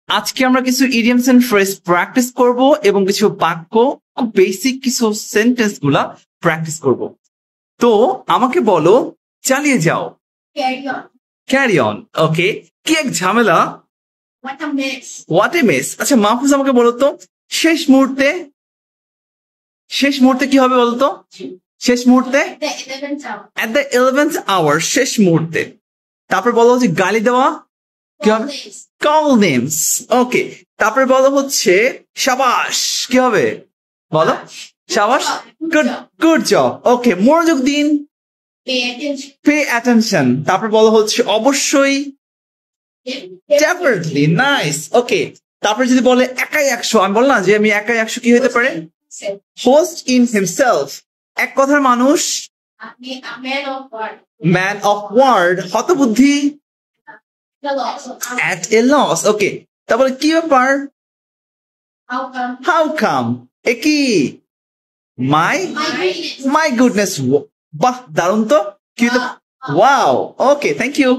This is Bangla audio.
আজকে আমরা কিছু ইডিয়মস এন্ড ফ্রেজ প্র্যাকটিস করব এবং কিছু বাক্য খুব বেসিক কিছু সেন্টেন্স গুলা প্র্যাকটিস করব। তো আমাকে বলো, চালিয়ে যাও। Carry on. ওকে, কি এক ঝামেলা। What a mace. আচ্ছা মাহফুজ আমাকে বলো তো, শেষ মুহূর্তে কি হবে বলতো? শেষ মুহূর্তে at the 11th hour, শেষ মুহূর্তে। তারপর বলো হচ্ছে গালি দেওয়া, কি হবে? Call names. ওকে, তারপরে বলো হচ্ছে শাবাশ, কি হবে বলো? শাবাশ, গুড জব। ওকে, মনোযোগ দিন, পে অ্যাটেনশন। তারপর বলো হচ্ছে অবশ্যই, ডেফিনেটলি, নাইস। ওকে, তারপরে যদি বলে একাই 100, আমি বললাম যে আমি একাই 100 কি হতে পারে? হোস্ট ইন হিমসেলফ, এক কথার মানুষ, ম্যান অফ ওয়ার্ড, হতবুদ্ধি, at a loss. ওকে, তারপরে কি ব্যাপার? হাউ কাম, এ কি? My goodness. বাহ, দারুণ তো। কি? ওয়াও। Okay, thank you.